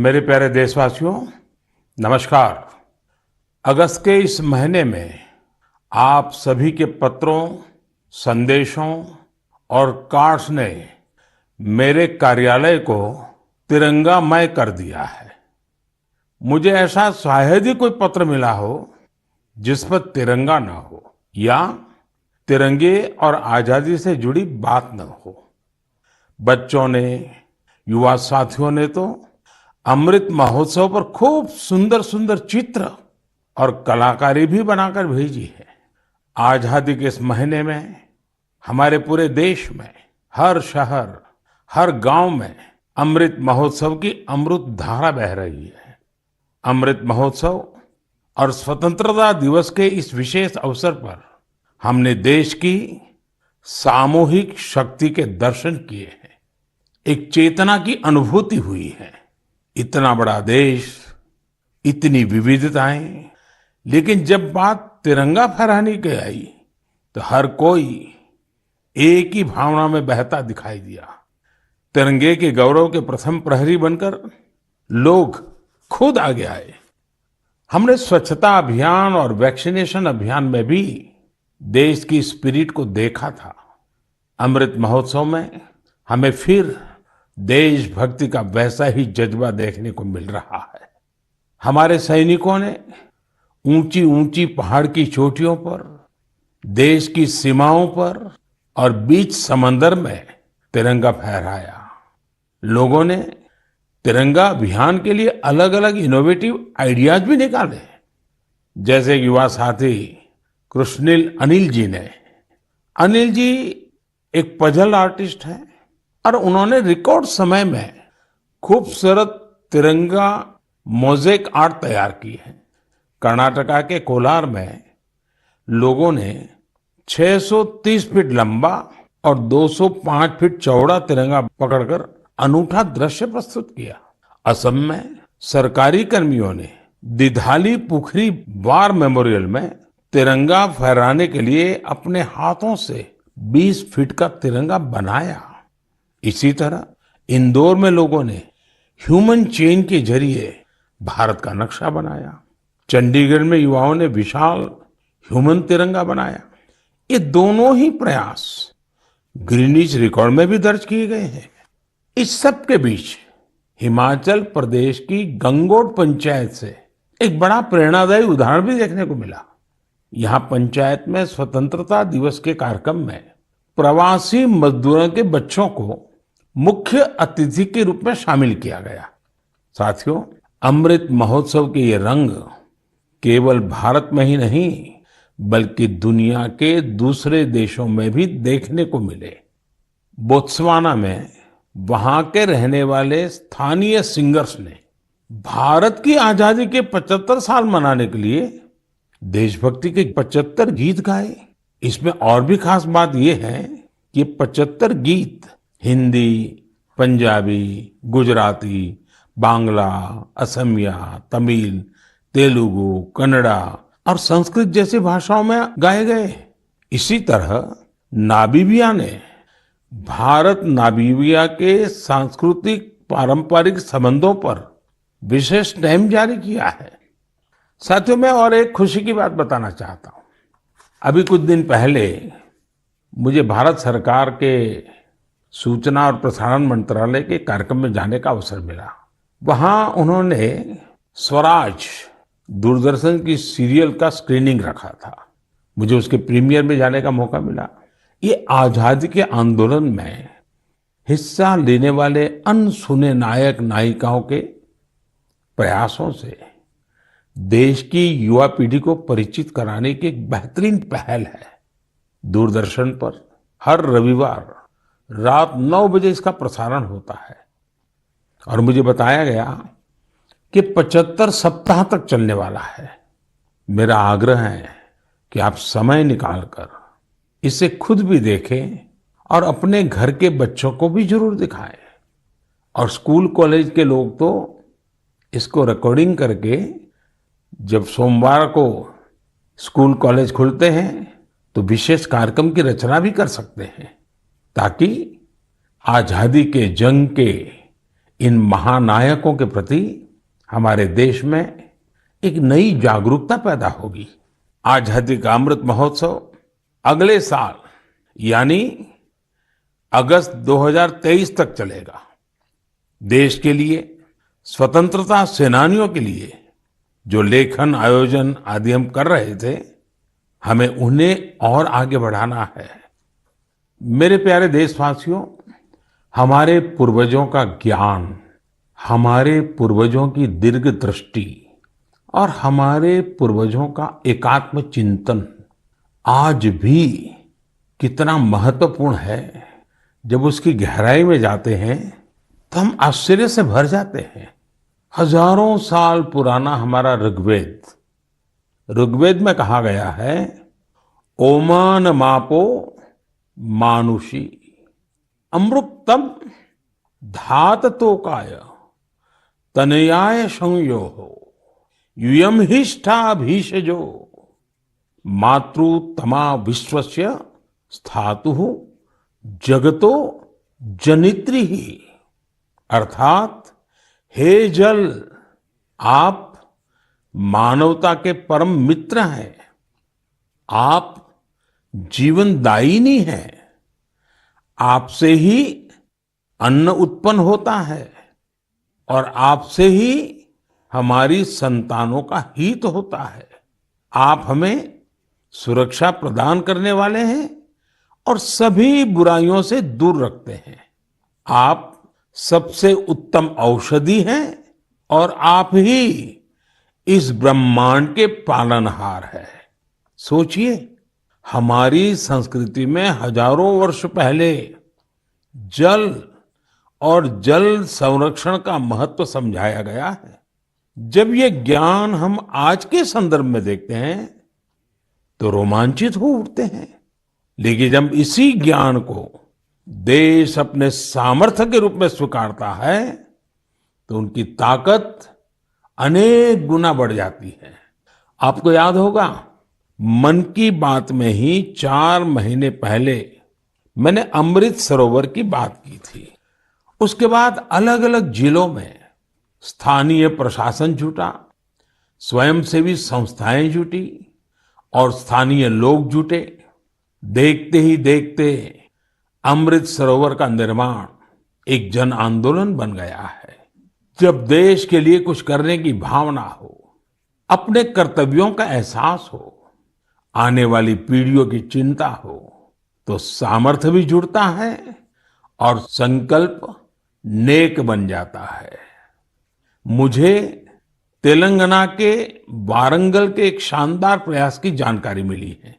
मेरे प्यारे देशवासियों, नमस्कार। अगस्त के इस महीने में आप सभी के पत्रों, संदेशों और कार्ड्स ने मेरे कार्यालय को तिरंगामय कर दिया है। मुझे ऐसा शायद ही कोई पत्र मिला हो जिस पर तिरंगा ना हो या तिरंगे और आजादी से जुड़ी बात न हो। बच्चों ने, युवा साथियों ने तो अमृत महोत्सव पर खूब सुंदर सुंदर चित्र और कलाकारी भी बनाकर भेजी है। आजादी के इस महीने में हमारे पूरे देश में हर शहर, हर गांव में अमृत महोत्सव की अमृत धारा बह रही है। अमृत महोत्सव और स्वतंत्रता दिवस के इस विशेष अवसर पर हमने देश की सामूहिक शक्ति के दर्शन किए हैं। एक चेतना की अनुभूति हुई है। इतना बड़ा देश, इतनी विविधताएं, लेकिन जब बात तिरंगा फहराने की आई तो हर कोई एक ही भावना में बहता दिखाई दिया। तिरंगे के गौरव के प्रथम प्रहरी बनकर लोग खुद आगे आए। हमने स्वच्छता अभियान और वैक्सीनेशन अभियान में भी देश की स्पिरिट को देखा था। अमृत महोत्सव में हमें फिर देशभक्ति का वैसा ही जज्बा देखने को मिल रहा है। हमारे सैनिकों ने ऊंची ऊंची पहाड़ की चोटियों पर, देश की सीमाओं पर और बीच समंदर में तिरंगा फहराया। लोगों ने तिरंगा अभियान के लिए अलग अलग इनोवेटिव आइडियाज भी निकाले, जैसे युवा साथी कृष्णिल अनिल जी ने। अनिल जी एक पजल आर्टिस्ट हैं और उन्होंने रिकॉर्ड समय में खूबसूरत तिरंगा मोज़ेक आर्ट तैयार की है। कर्नाटका के कोलार में लोगों ने 630 फीट लंबा और 205 फीट चौड़ा तिरंगा पकड़कर अनूठा दृश्य प्रस्तुत किया। असम में सरकारी कर्मियों ने दिधाली पुखरी वार मेमोरियल में तिरंगा फहराने के लिए अपने हाथों से 20 फीट का तिरंगा बनाया। इसी तरह इंदौर में लोगों ने ह्यूमन चेन के जरिए भारत का नक्शा बनाया। चंडीगढ़ में युवाओं ने विशाल ह्यूमन तिरंगा बनाया। ये दोनों ही प्रयास ग्रीनिच रिकॉर्ड में भी दर्ज किए गए हैं। इस सब के बीच हिमाचल प्रदेश की गंगोट पंचायत से एक बड़ा प्रेरणादायी उदाहरण भी देखने को मिला। यहाँ पंचायत में स्वतंत्रता दिवस के कार्यक्रम में प्रवासी मजदूरों के बच्चों को मुख्य अतिथि के रूप में शामिल किया गया। साथियों, अमृत महोत्सव के ये रंग केवल भारत में ही नहीं बल्कि दुनिया के दूसरे देशों में भी देखने को मिले। बोत्सवाना में वहां के रहने वाले स्थानीय सिंगर्स ने भारत की आजादी के 75 साल मनाने के लिए देशभक्ति के 75 गीत गाए। इसमें और भी खास बात यह है कि 75 गीत हिंदी, पंजाबी, गुजराती, बांग्ला, असमिया, तमिल, तेलुगु, कन्नड़ा और संस्कृत जैसी भाषाओं में गाए गए। इसी तरह नामीबिया ने भारत नामीबिया के सांस्कृतिक पारंपरिक संबंधों पर विशेष स्टैम्प जारी किया है। साथियों, मैं और एक खुशी की बात बताना चाहता हूं। अभी कुछ दिन पहले मुझे भारत सरकार के सूचना और प्रसारण मंत्रालय के कार्यक्रम में जाने का अवसर मिला। वहां उन्होंने स्वराज दूरदर्शन की सीरियल का स्क्रीनिंग रखा था। मुझे उसके प्रीमियर में जाने का मौका मिला। ये आजादी के आंदोलन में हिस्सा लेने वाले अनसुने नायक नायिकाओं के प्रयासों से देश की युवा पीढ़ी को परिचित कराने की एक बेहतरीन पहल है। दूरदर्शन पर हर रविवार रात 9 बजे इसका प्रसारण होता है और मुझे बताया गया कि 75 सप्ताह तक चलने वाला है। मेरा आग्रह है कि आप समय निकालकर इसे खुद भी देखें और अपने घर के बच्चों को भी जरूर दिखाएं। और स्कूल कॉलेज के लोग तो इसको रिकॉर्डिंग करके जब सोमवार को स्कूल कॉलेज खुलते हैं तो विशेष कार्यक्रम की रचना भी कर सकते हैं, ताकि आजादी के जंग के इन महानायकों के प्रति हमारे देश में एक नई जागरूकता पैदा होगी। आजादी का अमृत महोत्सव अगले साल यानी अगस्त 2023 तक चलेगा। देश के लिए, स्वतंत्रता सेनानियों के लिए जो लेखन, आयोजन आदि हम कर रहे थे, हमें उन्हें और आगे बढ़ाना है। मेरे प्यारे देशवासियों, हमारे पूर्वजों का ज्ञान, हमारे पूर्वजों की दीर्घ दृष्टि और हमारे पूर्वजों का एकात्म चिंतन आज भी कितना महत्वपूर्ण है। जब उसकी गहराई में जाते हैं तो हम आश्चर्य से भर जाते हैं। हजारों साल पुराना हमारा ऋग्वेद में कहा गया है, ओमान मापो मानुषी अमृतम धात तोकाय तनयाय संयो यूयम हिष्ठा भीषजो मातृ तमा विश्वस्य स्थातु जगतो जनित्री ही। अर्थात हे जल, आप मानवता के परम मित्र हैं, आप जीवनदायिनी हैं, आपसे ही अन्न उत्पन्न होता है और आपसे ही हमारी संतानों का हित होता है। आप हमें सुरक्षा प्रदान करने वाले हैं और सभी बुराइयों से दूर रखते हैं। आप सबसे उत्तम औषधि हैं और आप ही इस ब्रह्मांड के पालनहार हैं। सोचिए, हमारी संस्कृति में हजारों वर्ष पहले जल और जल संरक्षण का महत्व समझाया गया है। जब ये ज्ञान हम आज के संदर्भ में देखते हैं तो रोमांचित हो उठते हैं, लेकिन जब इसी ज्ञान को देश अपने सामर्थ्य के रूप में स्वीकारता है तो उनकी ताकत अनेक गुना बढ़ जाती है। आपको याद होगा, मन की बात में ही 4 महीने पहले मैंने अमृत सरोवर की बात की थी। उसके बाद अलग अलग जिलों में स्थानीय प्रशासन जुटा, स्वयंसेवी संस्थाएं जुटी और स्थानीय लोग जुटे। देखते ही देखते अमृत सरोवर का निर्माण एक जन आंदोलन बन गया है। जब देश के लिए कुछ करने की भावना हो, अपने कर्तव्यों का एहसास हो, आने वाली पीढ़ियों की चिंता हो, तो सामर्थ्य भी जुड़ता है और संकल्प नेक बन जाता है। मुझे तेलंगाना के वारंगल के एक शानदार प्रयास की जानकारी मिली है।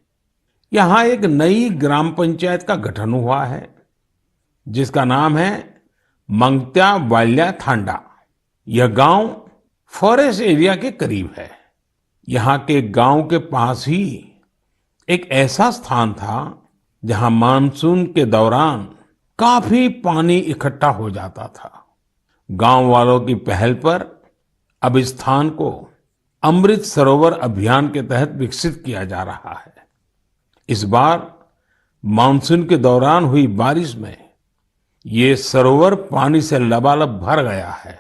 यहाँ एक नई ग्राम पंचायत का गठन हुआ है जिसका नाम है मंगत्या वाल्या थांडा। यह गांव फॉरेस्ट एरिया के करीब है। यहाँ के गांव के पास ही एक ऐसा स्थान था जहाँ मानसून के दौरान काफी पानी इकट्ठा हो जाता था। गांव वालों की पहल पर अब इस स्थान को अमृत सरोवर अभियान के तहत विकसित किया जा रहा है। इस बार मानसून के दौरान हुई बारिश में ये सरोवर पानी से लबालब भर गया है।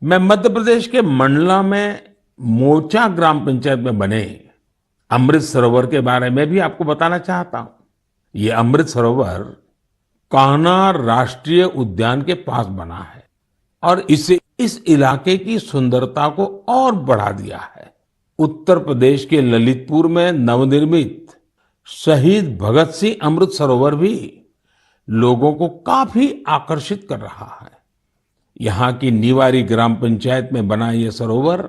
मैं मध्य प्रदेश के मंडला में मोचा ग्राम पंचायत में बने अमृत सरोवर के बारे में भी आपको बताना चाहता हूं। ये अमृत सरोवर कान्हा राष्ट्रीय उद्यान के पास बना है और इसे इस इलाके की सुंदरता को और बढ़ा दिया है। उत्तर प्रदेश के ललितपुर में नवनिर्मित शहीद भगत सिंह अमृत सरोवर भी लोगों को काफी आकर्षित कर रहा है। यहाँ की निवारी ग्राम पंचायत में बना यह सरोवर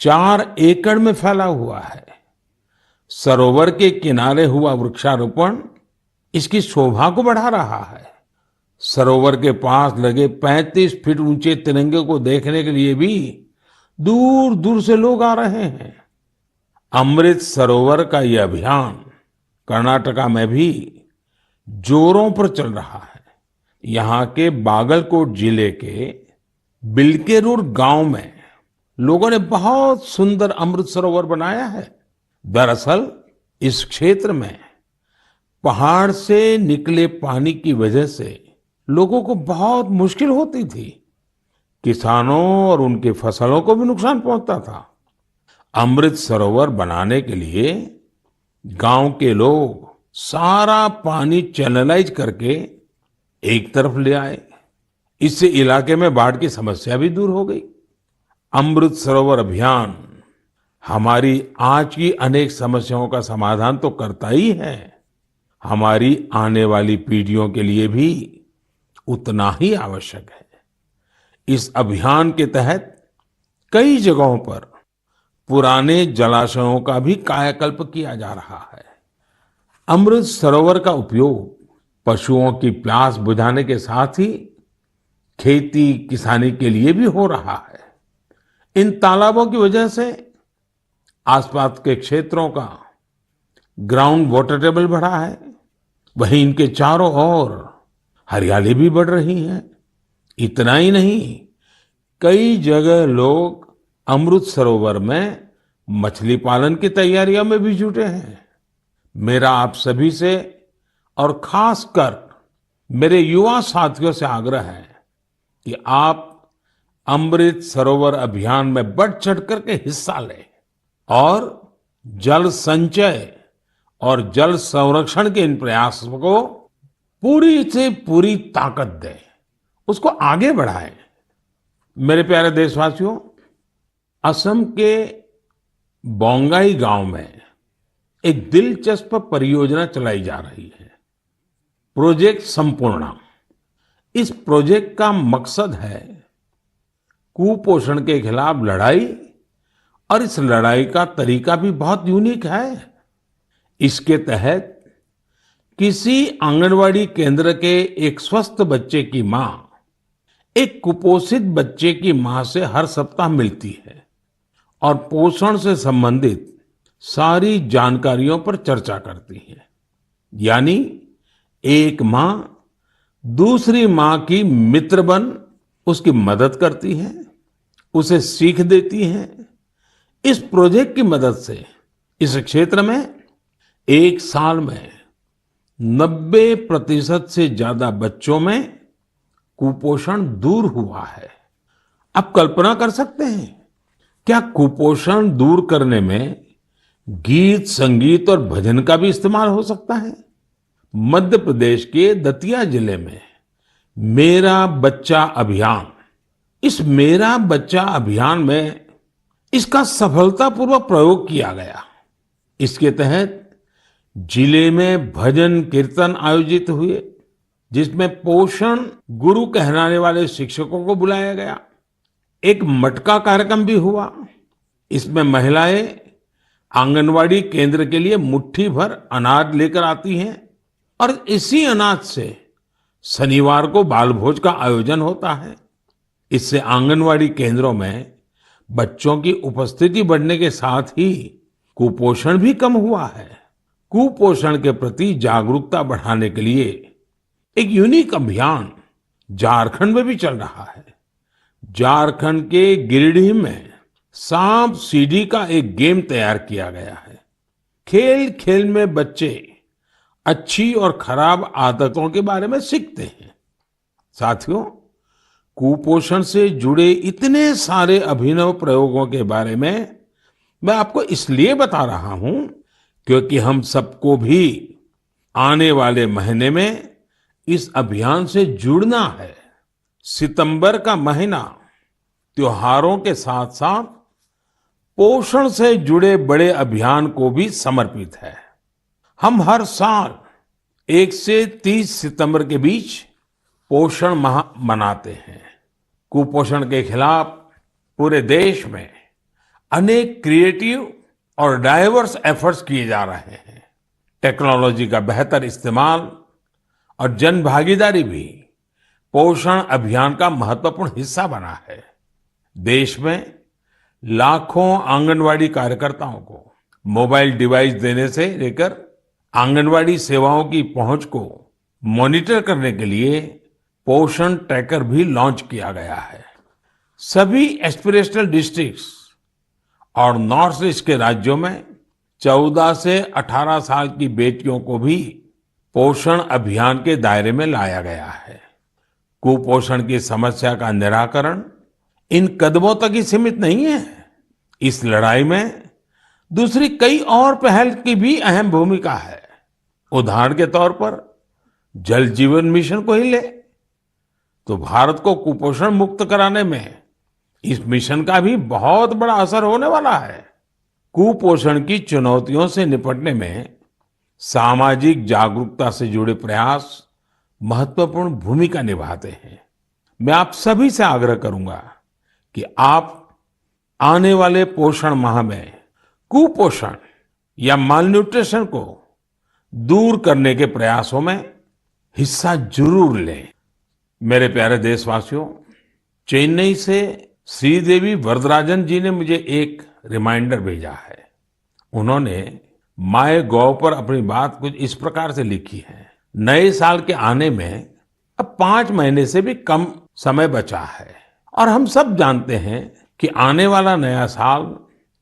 4 एकड़ में फैला हुआ है। सरोवर के किनारे हुआ वृक्षारोपण इसकी शोभा को बढ़ा रहा है। सरोवर के पास लगे 35 फीट ऊंचे तिरंगे को देखने के लिए भी दूर दूर से लोग आ रहे हैं। अमृत सरोवर का यह अभियान कर्नाटका में भी जोरों पर चल रहा है। यहाँ के बागलकोट जिले के बिलकेरूर गांव में लोगों ने बहुत सुंदर अमृत सरोवर बनाया है। दरअसल इस क्षेत्र में पहाड़ से निकले पानी की वजह से लोगों को बहुत मुश्किल होती थी। किसानों और उनकी फसलों को भी नुकसान पहुंचता था। अमृत सरोवर बनाने के लिए गांव के लोग सारा पानी चैनलाइज करके एक तरफ ले आए। इससे इलाके में बाढ़ की समस्या भी दूर हो गई। अमृत सरोवर अभियान हमारी आज की अनेक समस्याओं का समाधान तो करता ही है, हमारी आने वाली पीढ़ियों के लिए भी उतना ही आवश्यक है। इस अभियान के तहत कई जगहों पर पुराने जलाशयों का भी कायाकल्प किया जा रहा है। अमृत सरोवर का उपयोग पशुओं की प्यास बुझाने के साथ ही खेती किसानी के लिए भी हो रहा है। इन तालाबों की वजह से आसपास के क्षेत्रों का ग्राउंड वाटर टेबल बढ़ा है, वहीं इनके चारों ओर हरियाली भी बढ़ रही है। इतना ही नहीं, कई जगह लोग अमृत सरोवर में मछली पालन की तैयारियों में भी जुटे हैं। मेरा आप सभी से और खासकर मेरे युवा साथियों से आग्रह है कि आप अमृत सरोवर अभियान में बढ़ चढ़ करके हिस्सा लें और जल संचय और जल संरक्षण के इन प्रयासों को पूरी से पूरी ताकत दें, उसको आगे बढ़ाएं। मेरे प्यारे देशवासियों, असम के बोंगाई गांव में एक दिलचस्प परियोजना चलाई जा रही है, प्रोजेक्ट संपूर्णा। इस प्रोजेक्ट का मकसद है कुपोषण के खिलाफ लड़ाई, और इस लड़ाई का तरीका भी बहुत यूनिक है। इसके तहत किसी आंगनवाड़ी केंद्र के एक स्वस्थ बच्चे की मां एक कुपोषित बच्चे की मां से हर सप्ताह मिलती है और पोषण से संबंधित सारी जानकारियों पर चर्चा करती है। यानी एक मां दूसरी मां की मित्र बन उसकी मदद करती है, उसे सीख देती है। इस प्रोजेक्ट की मदद से इस क्षेत्र में एक साल में 90% से ज्यादा बच्चों में कुपोषण दूर हुआ है। आप कल्पना कर सकते हैं, क्या कुपोषण दूर करने में गीत संगीत और भजन का भी इस्तेमाल हो सकता है? मध्य प्रदेश के दतिया जिले में मेरा बच्चा अभियान, इस मेरा बच्चा अभियान में इसका सफलतापूर्वक प्रयोग किया गया। इसके तहत जिले में भजन कीर्तन आयोजित हुए, जिसमें पोषण गुरु कहलाने वाले शिक्षकों को बुलाया गया। एक मटका कार्यक्रम भी हुआ। इसमें महिलाएं आंगनवाड़ी केंद्र के लिए मुट्ठी भर अनाज लेकर आती हैं और इसी अनाज से शनिवार को बाल भोज का आयोजन होता है। इससे आंगनवाड़ी केंद्रों में बच्चों की उपस्थिति बढ़ने के साथ ही कुपोषण भी कम हुआ है। कुपोषण के प्रति जागरूकता बढ़ाने के लिए एक यूनिक अभियान झारखंड में भी चल रहा है। झारखंड के गिरिडीह में सांप सीढ़ी का एक गेम तैयार किया गया है। खेल खेल में बच्चे अच्छी और खराब आदतों के बारे में सीखते हैं। साथियों, कुपोषण से जुड़े इतने सारे अभिनव प्रयोगों के बारे में मैं आपको इसलिए बता रहा हूं क्योंकि हम सबको भी आने वाले महीने में इस अभियान से जुड़ना है। सितंबर का महीना त्योहारों के साथ साथ पोषण से जुड़े बड़े अभियान को भी समर्पित है। हम हर साल 1 से 30 सितंबर के बीच पोषण माह मनाते हैं। कुपोषण के खिलाफ पूरे देश में अनेक क्रिएटिव और डाइवर्स एफर्ट्स किए जा रहे हैं। टेक्नोलॉजी का बेहतर इस्तेमाल और जन भागीदारी भी पोषण अभियान का महत्वपूर्ण हिस्सा बना है। देश में लाखों आंगनवाड़ी कार्यकर्ताओं को मोबाइल डिवाइस देने से लेकर आंगनवाड़ी सेवाओं की पहुंच को मॉनिटर करने के लिए पोषण ट्रैकर भी लॉन्च किया गया है। सभी एस्पिरेशनल डिस्ट्रिक्ट्स और नॉर्थ ईस्ट के राज्यों में 14 से 18 साल की बेटियों को भी पोषण अभियान के दायरे में लाया गया है। कुपोषण की समस्या का निराकरण इन कदमों तक ही सीमित नहीं है। इस लड़ाई में दूसरी कई और पहल की भी अहम भूमिका है। उदाहरण के तौर पर जल जीवन मिशन को ही ले तो भारत को कुपोषण मुक्त कराने में इस मिशन का भी बहुत बड़ा असर होने वाला है। कुपोषण की चुनौतियों से निपटने में सामाजिक जागरूकता से जुड़े प्रयास महत्वपूर्ण भूमिका निभाते हैं। मैं आप सभी से आग्रह करूंगा कि आप आने वाले पोषण माह में कुपोषण या मालन्यूट्रिशन को दूर करने के प्रयासों में हिस्सा जरूर लें। मेरे प्यारे देशवासियों, चेन्नई से श्रीदेवी वरदराजन जी ने मुझे एक रिमाइंडर भेजा है। उन्होंने माय गॉव पर अपनी बात कुछ इस प्रकार से लिखी है। नए साल के आने में अब 5 महीने से भी कम समय बचा है और हम सब जानते हैं कि आने वाला नया साल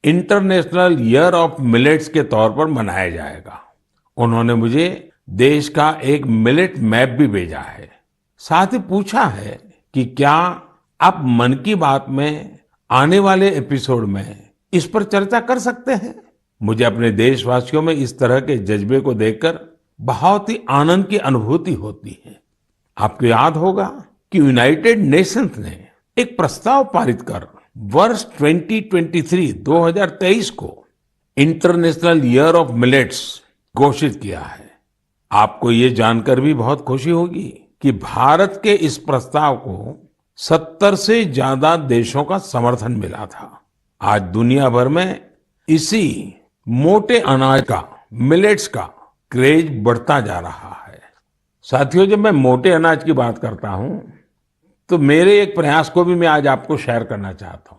इंटरनेशनल ईयर ऑफ मिलेट्स के तौर पर मनाया जाएगा। उन्होंने मुझे देश का एक मिलेट मैप भी भेजा है। साथ ही पूछा है कि क्या आप मन की बात में आने वाले एपिसोड में इस पर चर्चा कर सकते हैं। मुझे अपने देशवासियों में इस तरह के जज्बे को देखकर बहुत ही आनंद की अनुभूति होती है। आपको याद होगा कि यूनाइटेड नेशंस ने एक प्रस्ताव पारित कर वर्ष 2023 को इंटरनेशनल ईयर ऑफ मिलेट्स घोषित किया है। आपको ये जानकर भी बहुत खुशी होगी कि भारत के इस प्रस्ताव को 70 से ज्यादा देशों का समर्थन मिला था। आज दुनिया भर में इसी मोटे अनाज का, मिलेट्स का क्रेज बढ़ता जा रहा है। साथियों, जब मैं मोटे अनाज की बात करता हूं तो मेरे एक प्रयास को भी मैं आज आपको शेयर करना चाहता हूं।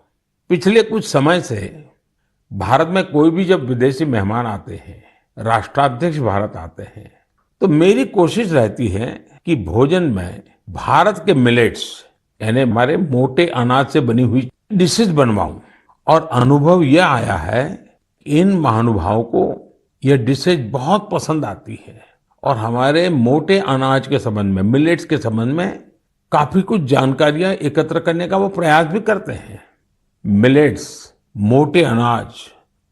पिछले कुछ समय से भारत में कोई भी जब विदेशी मेहमान आते हैं, राष्ट्राध्यक्ष भारत आते हैं, तो मेरी कोशिश रहती है कि भोजन में भारत के मिलेट्स यानी हमारे मोटे अनाज से बनी हुई डिशेज बनवाऊं। और अनुभव यह आया है इन महानुभावों को यह डिशेज बहुत पसंद आती है और हमारे मोटे अनाज के संबंध में, मिलेट्स के संबंध में काफी कुछ जानकारियां एकत्र करने का वो प्रयास भी करते हैं। मिलेट्स, मोटे अनाज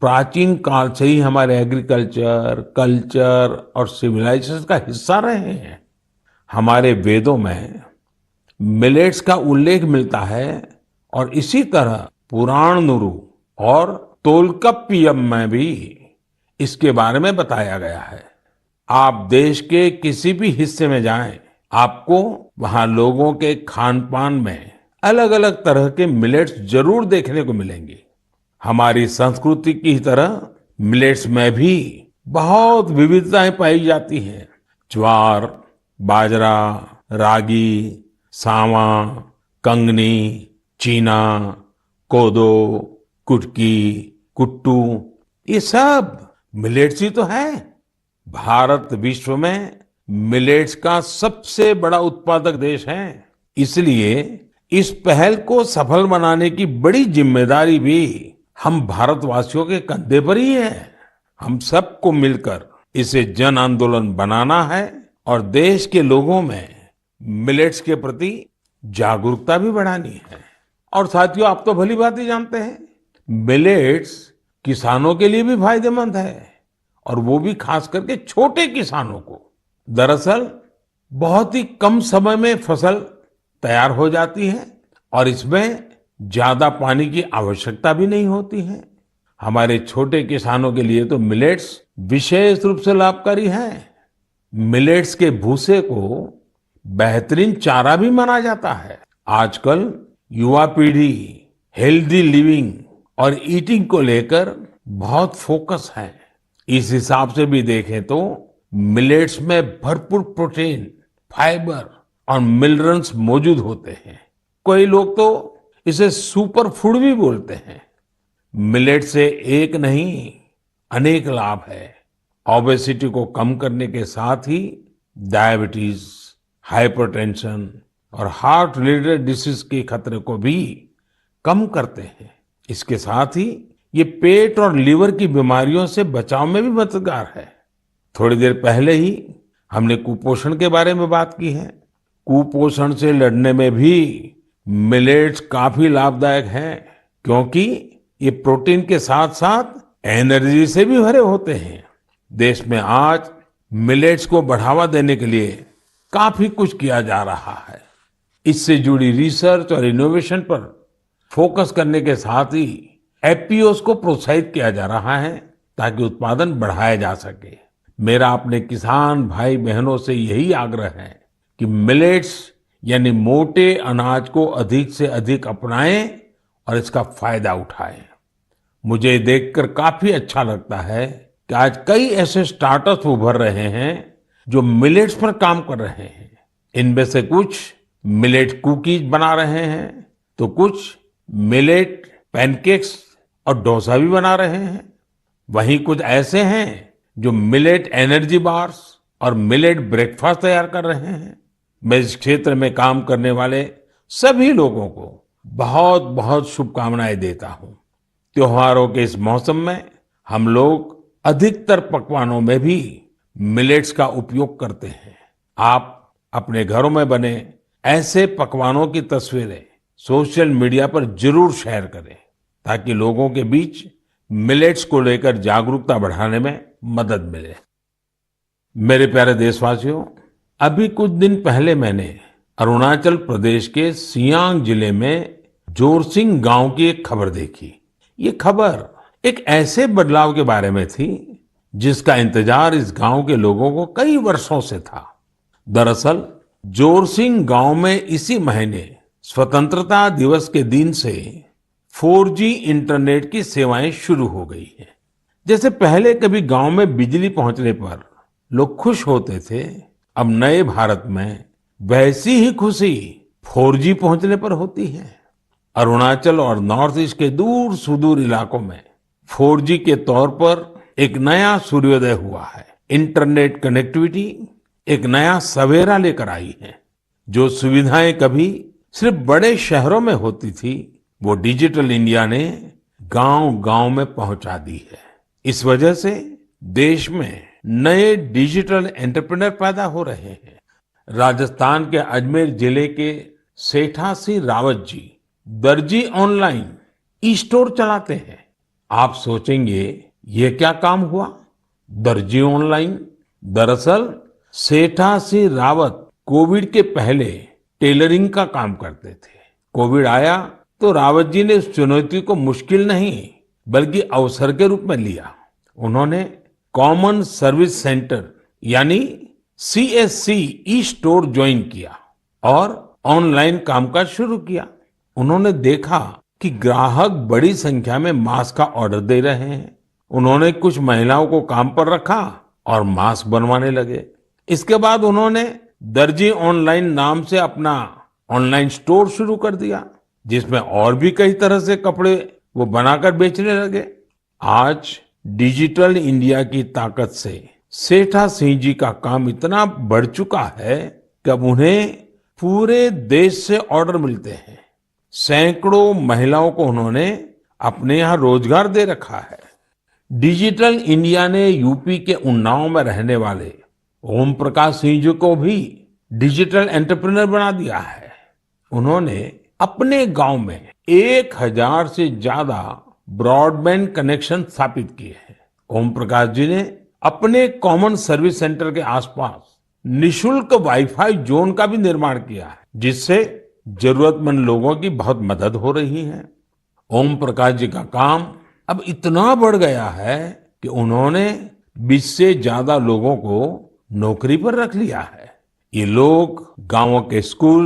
प्राचीन काल से ही हमारे एग्रीकल्चर, कल्चर और सिविलाइजेशन का हिस्सा रहे हैं। हमारे वेदों में मिलेट्स का उल्लेख मिलता है और इसी तरह पुराणनुरु और तोल्काप्पियम में भी इसके बारे में बताया गया है। आप देश के किसी भी हिस्से में जाएं, आपको वहां लोगों के खान पान में अलग अलग तरह के मिलेट्स जरूर देखने को मिलेंगे। हमारी संस्कृति की तरह मिलेट्स में भी बहुत विविधताएं पाई जाती हैं। ज्वार, बाजरा, रागी, सावा, कंगनी, चीना, कोदो, कुटकी, कुट्टू, ये सब मिलेट्स ही तो है। भारत विश्व में मिलेट्स का सबसे बड़ा उत्पादक देश है। इसलिए इस पहल को सफल बनाने की बड़ी जिम्मेदारी भी हम भारतवासियों के कंधे पर ही है। हम सबको मिलकर इसे जन आंदोलन बनाना है और देश के लोगों में मिलेट्स के प्रति जागरूकता भी बढ़ानी है। और साथियों, आप तो भली बात ही जानते हैं, मिलेट्स किसानों के लिए भी फायदेमंद है और वो भी खास करके छोटे किसानों को। दरअसल बहुत ही कम समय में फसल तैयार हो जाती है और इसमें ज्यादा पानी की आवश्यकता भी नहीं होती है। हमारे छोटे किसानों के लिए तो मिलेट्स विशेष रूप से लाभकारी है। मिलेट्स के भूसे को बेहतरीन चारा भी माना जाता है। आजकल युवा पीढ़ी हेल्दी लिविंग और ईटिंग को लेकर बहुत फोकस है। इस हिसाब से भी देखें तो मिलेट्स में भरपूर प्रोटीन, फाइबर और मिनरल्स मौजूद होते हैं। कई लोग तो इसे सुपर फूड भी बोलते हैं। मिलेट से एक नहीं अनेक लाभ है। ओबेसिटी को कम करने के साथ ही डायबिटीज, हाइपरटेंशन और हार्ट रिलेटेड डिसीज के खतरे को भी कम करते हैं। इसके साथ ही ये पेट और लीवर की बीमारियों से बचाव में भी मददगार है। थोड़ी देर पहले ही हमने कुपोषण के बारे में बात की है। कुपोषण से लड़ने में भी मिलेट्स काफी लाभदायक है, क्योंकि ये प्रोटीन के साथ साथ एनर्जी से भी भरे होते हैं। देश में आज मिलेट्स को बढ़ावा देने के लिए काफी कुछ किया जा रहा है। इससे जुड़ी रिसर्च और इनोवेशन पर फोकस करने के साथ ही एफपीओस को प्रोत्साहित किया जा रहा है, ताकि उत्पादन बढ़ाया जा सके। मेरा अपने किसान भाई बहनों से यही आग्रह है कि मिलेट्स यानी मोटे अनाज को अधिक से अधिक अपनाएं और इसका फायदा उठाएं। मुझे देखकर काफी अच्छा लगता है कि आज कई ऐसे स्टार्टअप्स उभर रहे हैं जो मिलेट्स पर काम कर रहे हैं। इनमें से कुछ मिलेट कुकीज बना रहे हैं, तो कुछ मिलेट पैनकेक्स और डोसा भी बना रहे हैं। वहीं कुछ ऐसे हैं जो मिलेट एनर्जी बार्स और मिलेट ब्रेकफास्ट तैयार कर रहे हैं। मैं इस क्षेत्र में काम करने वाले सभी लोगों को बहुत बहुत शुभकामनाएं देता हूं। त्योहारों के इस मौसम में हम लोग अधिकतर पकवानों में भी मिलेट्स का उपयोग करते हैं। आप अपने घरों में बने ऐसे पकवानों की तस्वीरें सोशल मीडिया पर जरूर शेयर करें, ताकि लोगों के बीच मिलेट्स को लेकर जागरूकता बढ़ाने में मदद मिले। मेरे प्यारे देशवासियों, अभी कुछ दिन पहले मैंने अरुणाचल प्रदेश के सियांग जिले में जोरसिंग गांव की एक खबर देखी। ये खबर एक ऐसे बदलाव के बारे में थी जिसका इंतजार इस गांव के लोगों को कई वर्षों से था। दरअसल जोरसिंग गांव में इसी महीने स्वतंत्रता दिवस के दिन से 4G इंटरनेट की सेवाएं शुरू हो गई हैं। जैसे पहले कभी गांव में बिजली पहुंचने पर लोग खुश होते थे, अब नए भारत में वैसी ही खुशी 4G पहुंचने पर होती है। अरुणाचल और नॉर्थ ईस्ट के दूर सुदूर इलाकों में 4G के तौर पर एक नया सूर्योदय हुआ है। इंटरनेट कनेक्टिविटी एक नया सवेरा लेकर आई है। जो सुविधाएं कभी सिर्फ बड़े शहरों में होती थी, वो डिजिटल इंडिया ने गांव-गांव में पहुंचा दी है। इस वजह से देश में नए डिजिटल एंटरप्रेन्योर पैदा हो रहे हैं। राजस्थान के अजमेर जिले के सेठा सिंह रावत जी दर्जी ऑनलाइन ई स्टोर चलाते हैं। आप सोचेंगे ये क्या काम हुआ? दर्जी ऑनलाइन, दरअसल सेठा सिंह रावत कोविड के पहले टेलरिंग का काम करते थे। कोविड आया तो रावत जी ने इस चुनौती को मुश्किल नहीं बल्कि अवसर के रूप में लिया। उन्होंने कॉमन सर्विस सेंटर यानी CSC ई स्टोर ज्वाइन किया और ऑनलाइन कामकाज शुरू किया। उन्होंने देखा कि ग्राहक बड़ी संख्या में मास्क का ऑर्डर दे रहे हैं। उन्होंने कुछ महिलाओं को काम पर रखा और मास्क बनवाने लगे। इसके बाद उन्होंने दर्जी ऑनलाइन नाम से अपना ऑनलाइन स्टोर शुरू कर दिया, जिसमें और भी कई तरह से कपड़े वो बनाकर बेचने लगे। आज डिजिटल इंडिया की ताकत से सेठा सिंह जी का काम इतना बढ़ चुका है कि अब उन्हें पूरे देश से ऑर्डर मिलते हैं। सैकड़ों महिलाओं को उन्होंने अपने यहाँ रोजगार दे रखा है। डिजिटल इंडिया ने यूपी के उन्नाव में रहने वाले ओम प्रकाश सिंह जी को भी डिजिटल एंटरप्रेन्योर बना दिया है। उन्होंने अपने गांव में 1000 से ज्यादा ब्रॉडबैंड कनेक्शन स्थापित किए हैं। ओम प्रकाश जी ने अपने कॉमन सर्विस सेंटर के आसपास निशुल्क वाईफाई जोन का भी निर्माण किया है, जिससे जरूरतमंद लोगों की बहुत मदद हो रही है। ओम प्रकाश जी का काम अब इतना बढ़ गया है कि उन्होंने 20 से ज्यादा लोगों को नौकरी पर रख लिया है। ये लोग गांवों के स्कूल,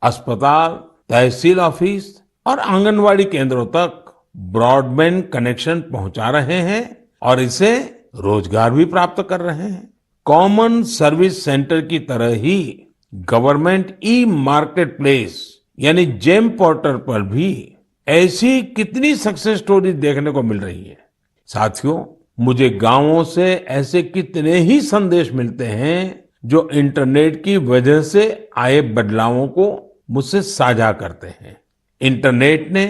अस्पताल, तहसील ऑफिस और आंगनवाड़ी केंद्रों तक ब्रॉडबैंड कनेक्शन पहुंचा रहे हैं और इसे रोजगार भी प्राप्त कर रहे हैं। कॉमन सर्विस सेंटर की तरह ही गवर्नमेंट ई मार्केट प्लेस यानी जेम पोर्टल पर भी ऐसी कितनी सक्सेस स्टोरी देखने को मिल रही है। साथियों, मुझे गांवों से ऐसे कितने ही संदेश मिलते हैं जो इंटरनेट की वजह से आए बदलावों को मुझसे साझा करते हैं। इंटरनेट ने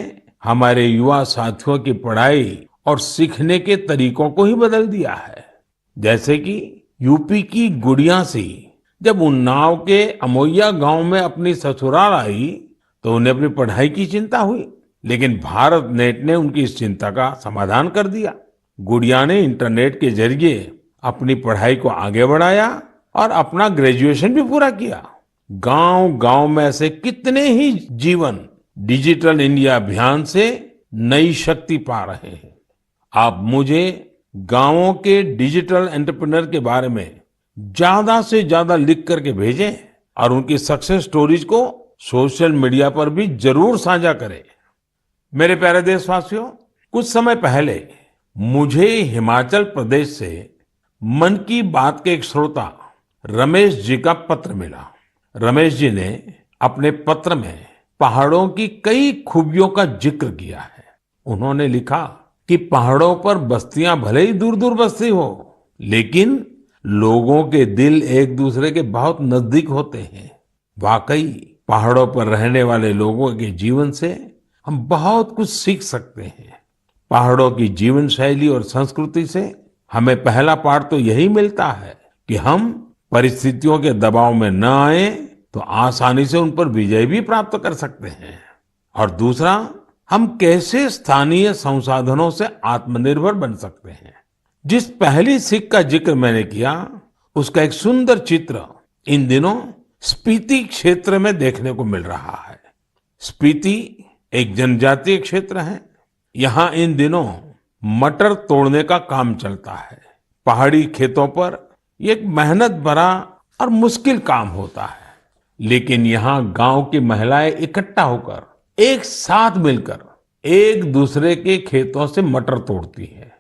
हमारे युवा साथियों की पढ़ाई और सीखने के तरीकों को ही बदल दिया है। जैसे कि यूपी की गुड़िया सी जब उन्नाव के अमोइया गांव में अपनी ससुराल आई तो उन्हें अपनी पढ़ाई की चिंता हुई, लेकिन भारत नेट ने उनकी इस चिंता का समाधान कर दिया। गुड़िया ने इंटरनेट के जरिए अपनी पढ़ाई को आगे बढ़ाया और अपना ग्रेजुएशन भी पूरा किया। गांव गांव में ऐसे कितने ही जीवन डिजिटल इंडिया अभियान से नई शक्ति पा रहे हैं। आप मुझे गांवों के डिजिटल एंटरप्रेन्योर के बारे में ज्यादा से ज्यादा लिख करके भेजें और उनकी सक्सेस स्टोरीज को सोशल मीडिया पर भी जरूर साझा करें। मेरे प्यारे देशवासियों, कुछ समय पहले मुझे हिमाचल प्रदेश से मन की बात के एक श्रोता रमेश जी का पत्र मिला। रमेश जी ने अपने पत्र में पहाड़ों की कई खूबियों का जिक्र किया है। उन्होंने लिखा कि पहाड़ों पर बस्तियां भले ही दूर दूर बसती हो, लेकिन लोगों के दिल एक दूसरे के बहुत नजदीक होते हैं। वाकई पहाड़ों पर रहने वाले लोगों के जीवन से हम बहुत कुछ सीख सकते हैं। पहाड़ों की जीवन शैली और संस्कृति से हमें पहला पाठ तो यही मिलता है कि हम परिस्थितियों के दबाव में न आए तो आसानी से उन पर विजय भी प्राप्त कर सकते हैं। और दूसरा, हम कैसे स्थानीय संसाधनों से आत्मनिर्भर बन सकते हैं। जिस पहली सीख का जिक्र मैंने किया, उसका एक सुंदर चित्र इन दिनों स्पीति क्षेत्र में देखने को मिल रहा है। स्पीति एक जनजातीय क्षेत्र है। यहाँ इन दिनों मटर तोड़ने का काम चलता है। पहाड़ी खेतों पर ये एक मेहनत भरा और मुश्किल काम होता है, लेकिन यहाँ गांव की महिलाएं इकट्ठा होकर एक साथ मिलकर एक दूसरे के खेतों से मटर तोड़ती है।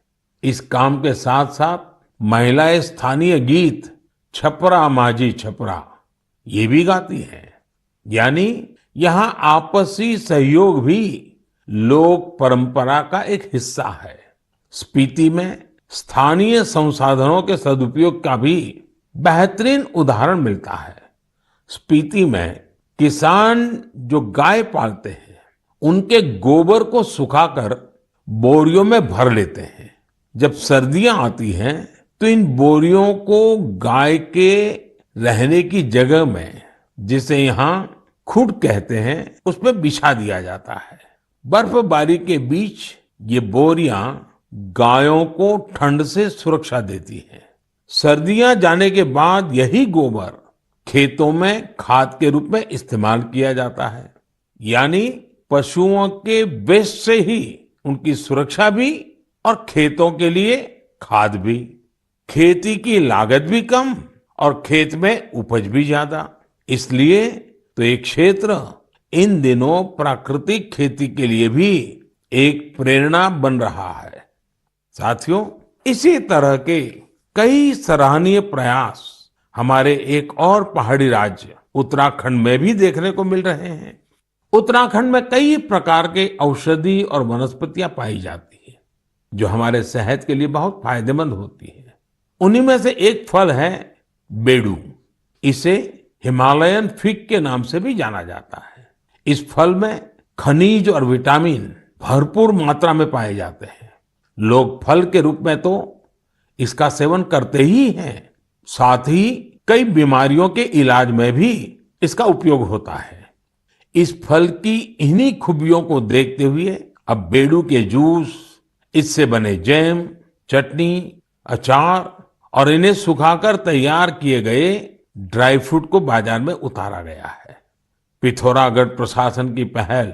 इस काम के साथ साथ महिलाएं स्थानीय गीत छपरा माझी छपरा ये भी गाती हैं। यानी यहाँ आपसी सहयोग भी लोक परंपरा का एक हिस्सा है। स्पीति में स्थानीय संसाधनों के सदुपयोग का भी बेहतरीन उदाहरण मिलता है। स्पीति में किसान जो गाय पालते हैं, उनके गोबर को सुखाकर बोरियों में भर लेते हैं। जब सर्दियां आती हैं तो इन बोरियों को गाय के रहने की जगह में, जिसे यहाँ खुड कहते हैं, उसमें बिछा दिया जाता है। बर्फबारी के बीच ये बोरियां गायों को ठंड से सुरक्षा देती हैं। सर्दियां जाने के बाद यही गोबर खेतों में खाद के रूप में इस्तेमाल किया जाता है। यानी पशुओं के वेस्ट से ही उनकी सुरक्षा भी और खेतों के लिए खाद भी। खेती की लागत भी कम और खेत में उपज भी ज्यादा। इसलिए तो ये क्षेत्र इन दिनों प्राकृतिक खेती के लिए भी एक प्रेरणा बन रहा है। साथियों, इसी तरह के कई सराहनीय प्रयास हमारे एक और पहाड़ी राज्य उत्तराखंड में भी देखने को मिल रहे हैं। उत्तराखंड में कई प्रकार के औषधि और वनस्पतियां पाई जाती है, जो हमारे सेहत के लिए बहुत फायदेमंद होती है। उन्हीं में से एक फल है बेडू। इसे हिमालयन फिग के नाम से भी जाना जाता है। इस फल में खनिज और विटामिन भरपूर मात्रा में पाए जाते हैं। लोग फल के रूप में तो इसका सेवन करते ही हैं, साथ ही कई बीमारियों के इलाज में भी इसका उपयोग होता है। इस फल की इन्हीं खूबियों को देखते हुए अब बेडू के जूस, इससे बने जैम, चटनी, अचार और इन्हें सुखाकर तैयार किए गए ड्राई फ्रूट को बाजार में उतारा गया है। पिथौरागढ़ प्रशासन की पहल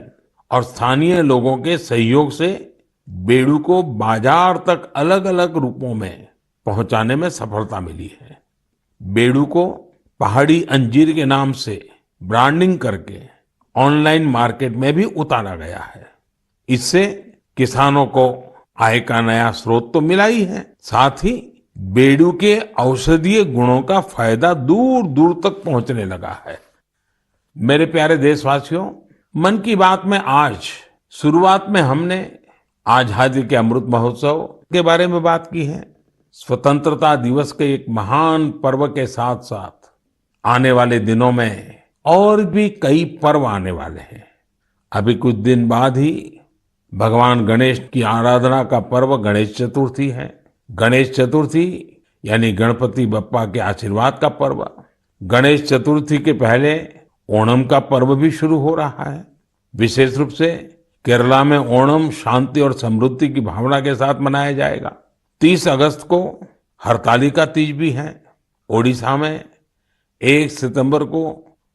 और स्थानीय लोगों के सहयोग से बेडू को बाजार तक अलग अलग रूपों में पहुंचाने में सफलता मिली है। बेडू को पहाड़ी अंजीर के नाम से ब्रांडिंग करके ऑनलाइन मार्केट में भी उतारा गया है। इससे किसानों को आय का नया स्रोत तो मिला ही है, साथ ही बेडू के औषधीय गुणों का फायदा दूर दूर तक पहुंचने लगा है। मेरे प्यारे देशवासियों, मन की बात में आज शुरुआत में हमने आजादी के अमृत महोत्सव के बारे में बात की है। स्वतंत्रता दिवस के एक महान पर्व के साथ साथ आने वाले दिनों में और भी कई पर्व आने वाले हैं। अभी कुछ दिन बाद ही भगवान गणेश की आराधना का पर्व गणेश चतुर्थी है। गणेश चतुर्थी यानी गणपति बप्पा के आशीर्वाद का पर्व। गणेश चतुर्थी के पहले ओणम का पर्व भी शुरू हो रहा है। विशेष रूप से केरला में ओणम शांति और समृद्धि की भावना के साथ मनाया जाएगा। 30 अगस्त को हरतालिका तीज भी है। ओडिशा में 1 सितंबर को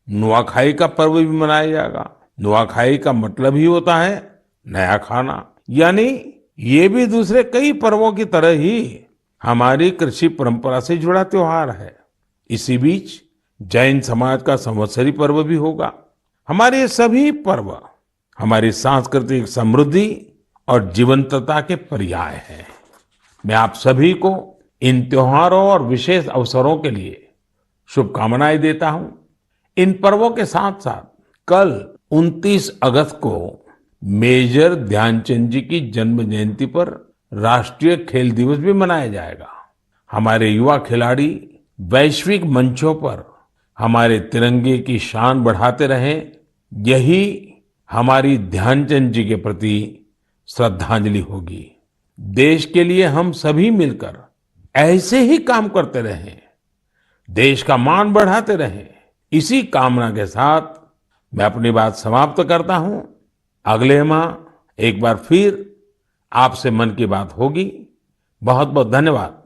नुआखाई का पर्व भी मनाया जाएगा। नुआखाई का मतलब ही होता है नया खाना, यानी ये भी दूसरे कई पर्वों की तरह ही हमारी कृषि परंपरा से जुड़ा त्योहार है। इसी बीच जैन समाज का संवत्सरी पर्व भी होगा। हमारे ये सभी पर्व हमारी सांस्कृतिक समृद्धि और जीवंतता के पर्याय हैं। मैं आप सभी को इन त्योहारों और विशेष अवसरों के लिए शुभकामनाएं देता हूं। इन पर्वों के साथ साथ कल 29 अगस्त को मेजर ध्यानचंद जी की जन्म जयंती पर राष्ट्रीय खेल दिवस भी मनाया जाएगा। हमारे युवा खिलाड़ी वैश्विक मंचों पर हमारे तिरंगे की शान बढ़ाते रहें, यही हमारी ध्यानचंद जी के प्रति श्रद्धांजलि होगी। देश के लिए हम सभी मिलकर ऐसे ही काम करते रहें, देश का मान बढ़ाते रहें। इसी कामना के साथ मैं अपनी बात समाप्त करता हूं। अगले माह एक बार फिर आपसे मन की बात होगी। बहुत बहुत धन्यवाद।